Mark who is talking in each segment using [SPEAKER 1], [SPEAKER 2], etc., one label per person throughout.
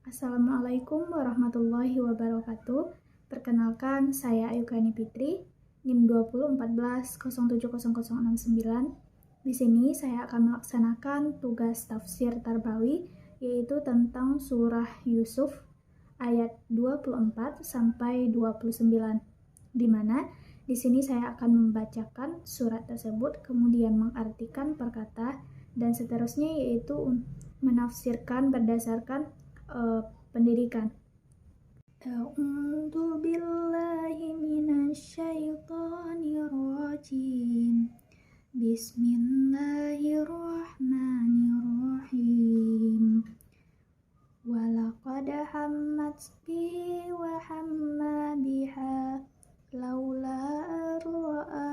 [SPEAKER 1] Assalamualaikum warahmatullahi wabarakatuh. Perkenalkan, saya Ayu Gani Fitri, NIM 2014070069. Di sini saya akan melaksanakan tugas tafsir Tarbawi, yaitu tentang surah Yusuf ayat 24 sampai 29. Di mana di sini saya akan membacakan surat tersebut, kemudian mengartikan perkata dan seterusnya, yaitu menafsirkan berdasarkan pendidikan. A'udzu billahi minasyaitonir rajim. Bismillahirrahmanirrahim. Walaqad hammat bihi wa hamma biha laula ra'a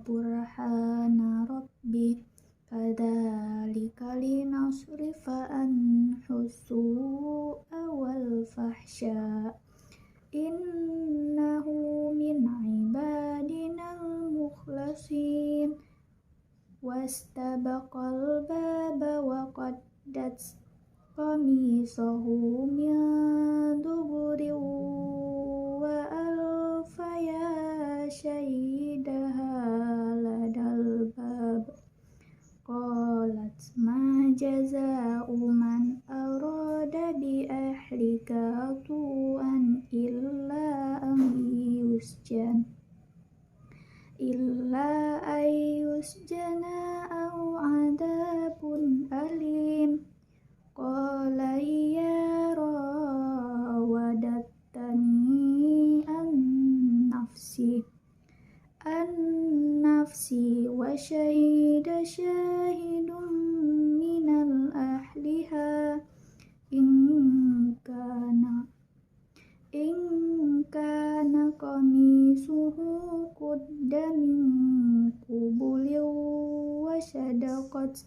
[SPEAKER 1] burhana rabbih kadzalika linasrifa anhu su'a wal fahsya innahu min ibadinal mukhlasin wastabaqal baba wa qaddat qamisahu min duburin wa alfa ya syahidaha ladal bab qalat ma jaza'u man arada bi ahlika tu'an illa ayusjana au adabun alim. Qala ya rawadatani an nafsi wa syahida syahidun minal ahliha in kana qamisuhu qudda min qubulin wa sadaqat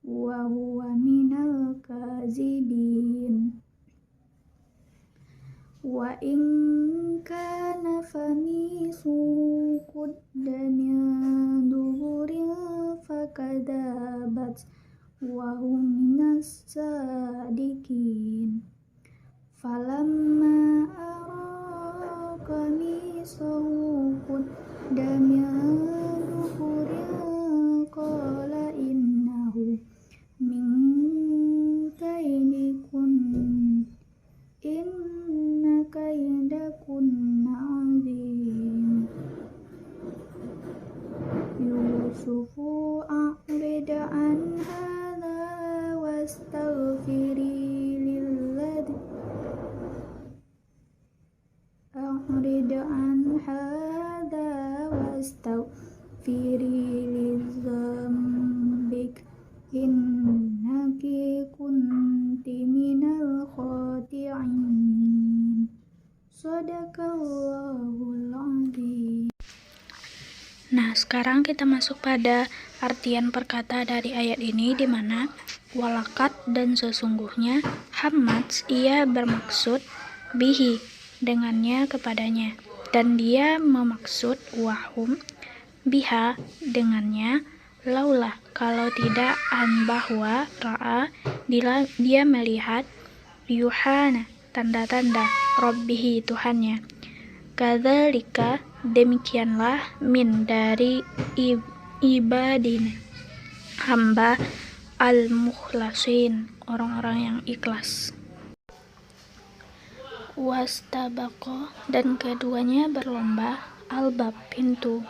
[SPEAKER 1] wa huwa minal kazibin wa in kana qamisuhu qudda min duburin fakadabat wa hum minas sadiqin falamma ara qamisahu qudda min duburin qala innahu min kaidikun inna kaidakunna azim. Yusufu a'rid an hadha wastaghfiri lidzambik innaki kunti minal khati'in. Shadaqallahul azim. Nah, sekarang kita masuk pada artian perkata dari ayat ini, di mana walakat dan sesungguhnya, hammat ia bermaksud, bihi dengannya kepadanya, dan dia memaksud wahum biha dengannya, laulah kalau tidak, an bahwa ra'a dia melihat, yuhana tanda-tanda, rabbihi Tuhannya, kadzalika demikianlah, min dari ibadina hamba, al mukhlasin orang-orang yang ikhlas. Wastabaqo dan keduanya berlomba, albab pintu,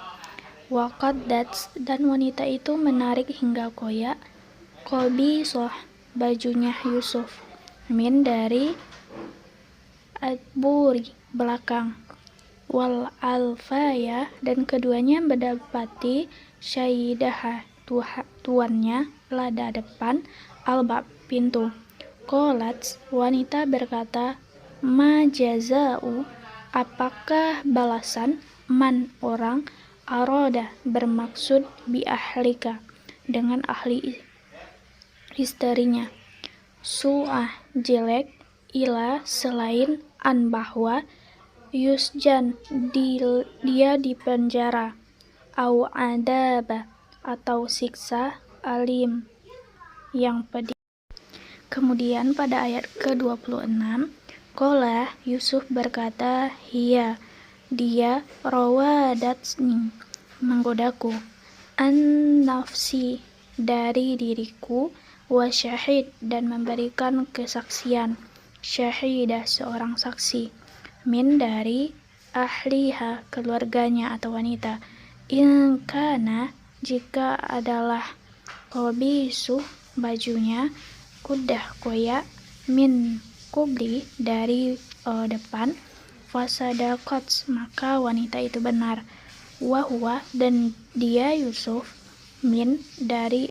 [SPEAKER 1] waqaddat dan wanita itu menarik hingga koyak, qamisoh bajunya Yusuf, min dari adburi belakang, wal alfaya dan keduanya mendapati syaidaha tuannya, lada depan, albab pintu. Qalat wanita berkata, ma jaza'u apakah balasan, man orang, aroda bermaksud bi ahlika dengan ahli istrinya, su'ah jelek, ila selain, an bahwa, yusjan dia dipenjara, au adaba atau siksa, alim yang pedih. Kemudian pada ayat ke-26, Qala Yusuf berkata, Hiya, dia rawadatni, menggodaku, an-nafsi, dari diriku, wa syahid, dan memberikan kesaksian, syahidah, seorang saksi, min, dari ahliha, keluarganya atau wanita, in kana, jika adalah qobisuh, bajunya, kudah, koyak, min, kubli, dari depan, fasadaqat, maka wanita itu benar, wahwa, dan dia Yusuf, min, dari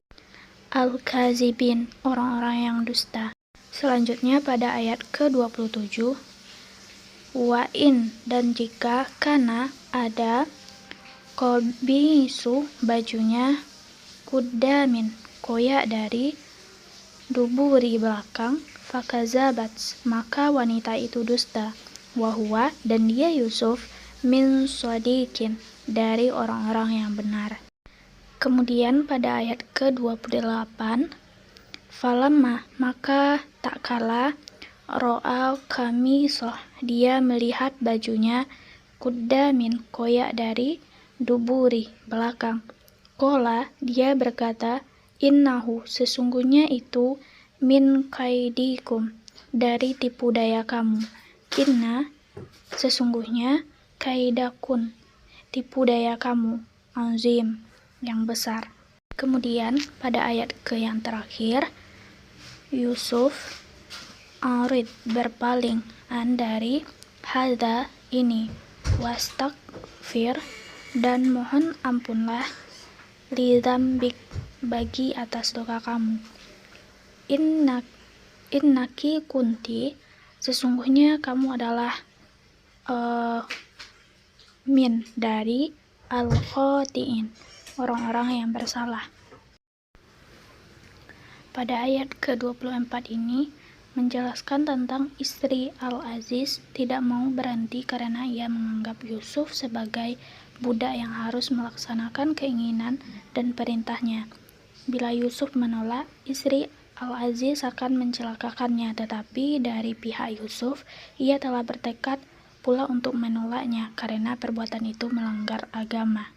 [SPEAKER 1] al-kazibin, orang-orang yang dusta. Selanjutnya pada ayat ke-27, wa in, dan jika, kana, ada, qobisuh, bajunya, kudamin, koyak, dari duburi, belakang, fakazabat, maka wanita itu dusta, wahwa, dan dia Yusuf, min shodikin, dari orang-orang yang benar. Kemudian pada ayat ke-28, falamma, maka tak kala, ro'a qamisoh, dia melihat bajunya, kudamin, koyak, dari duburi, belakang, qala, dia berkata, innahu, sesungguhnya itu, min kaidikum, dari tipu daya kamu, inna, sesungguhnya, kaidakun, tipu daya kamu, azim, yang besar. Kemudian pada ayat yang terakhir, Yusuf arid, berpaling, dari hadza, ini, wastaghfir, dan mohon ampunlah, lidzambik, bagi atas dosa kamu, innaki kunti, sesungguhnya kamu adalah min, dari al-khotiin, orang-orang yang bersalah. Pada ayat ke-24 ini menjelaskan tentang istri Al-Aziz tidak mau berhenti karena ia menganggap Yusuf sebagai budak yang harus melaksanakan keinginan dan perintahnya. Bila Yusuf menolak, istri Al-Aziz akan mencelakakannya, tetapi dari pihak Yusuf, ia telah bertekad pula untuk menolaknya karena perbuatan itu melanggar agama,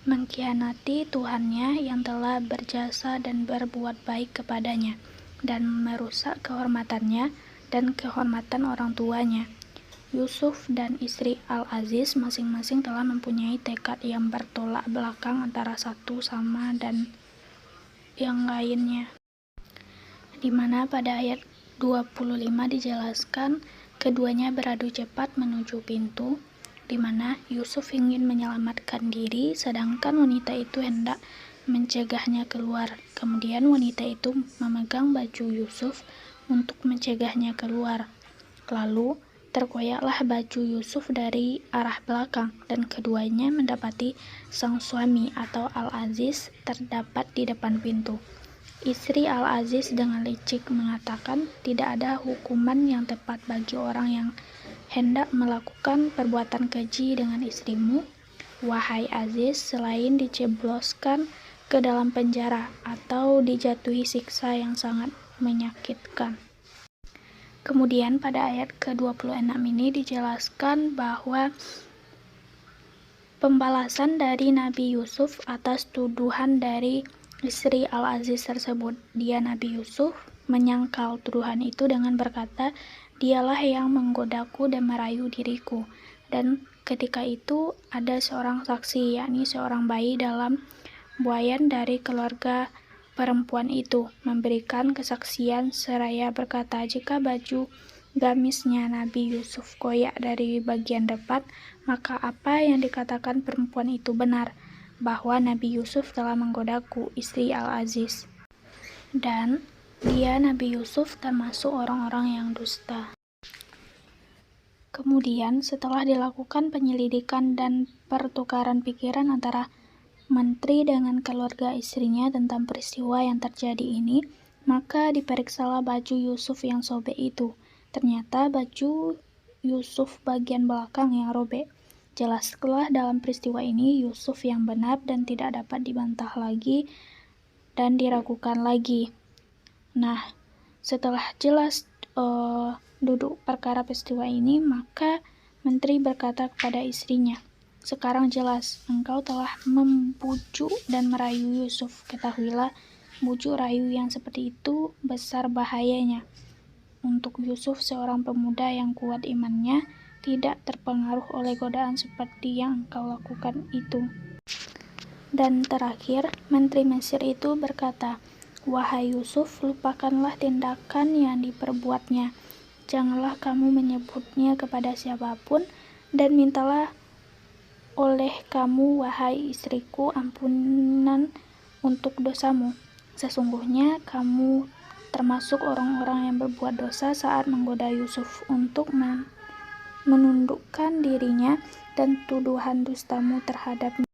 [SPEAKER 1] mengkhianati Tuhannya yang telah berjasa dan berbuat baik kepadanya, dan merusak kehormatannya dan kehormatan orang tuanya. Yusuf dan istri Al-Aziz masing-masing telah mempunyai tekad yang bertolak belakang antara satu sama dan yang lainnya, di mana pada ayat 25 dijelaskan keduanya beradu cepat menuju pintu, di mana Yusuf ingin menyelamatkan diri, sedangkan wanita itu hendak mencegahnya keluar. Kemudian wanita itu memegang baju Yusuf untuk mencegahnya keluar. Lalu terkoyaklah baju Yusuf dari arah belakang, dan keduanya mendapati sang suami atau Al-Aziz terdapat di depan pintu. Istri Al-Aziz dengan licik mengatakan, tidak ada hukuman yang tepat bagi orang yang hendak melakukan perbuatan keji dengan istrimu, wahai Aziz, selain dicebloskan ke dalam penjara atau dijatuhi siksa yang sangat menyakitkan. Kemudian pada ayat ke-26 ini dijelaskan bahwa pembalasan dari Nabi Yusuf atas tuduhan dari istri Al-Aziz tersebut. Dia, Nabi Yusuf, menyangkal tuduhan itu dengan berkata, dialah yang menggodaku dan merayu diriku. Dan ketika itu ada seorang saksi, yakni seorang bayi dalam buayan dari keluarga perempuan itu, memberikan kesaksian seraya berkata, jika baju gamisnya Nabi Yusuf koyak dari bagian depan, maka apa yang dikatakan perempuan itu benar, bahwa Nabi Yusuf telah menggodaku, istri Al-Aziz. Dan dia, Nabi Yusuf, termasuk orang-orang yang dusta. Kemudian setelah dilakukan penyelidikan dan pertukaran pikiran antara menteri dengan keluarga istrinya tentang peristiwa yang terjadi ini, maka diperiksalah baju Yusuf yang sobek itu. Ternyata baju Yusuf bagian belakang yang robek. Jelaslah dalam peristiwa ini Yusuf yang benar dan tidak dapat dibantah lagi dan diragukan lagi. Nah, Setelah jelas duduk perkara peristiwa ini, maka menteri berkata kepada istrinya, "Sekarang jelas, engkau telah membujuk dan merayu Yusuf. Ketahuilah, bujuk rayu yang seperti itu besar bahayanya. Untuk Yusuf, seorang pemuda yang kuat imannya, tidak terpengaruh oleh godaan seperti yang engkau lakukan itu." Dan terakhir, menteri Mesir itu berkata, "Wahai Yusuf, lupakanlah tindakan yang diperbuatnya. Janganlah kamu menyebutnya kepada siapapun, dan mintalah oleh kamu, wahai istriku, ampunan untuk dosamu. Sesungguhnya kamu termasuk orang-orang yang berbuat dosa saat menggoda Yusuf untuk menundukkan dirinya, dan tuduhan dustamu terhadapnya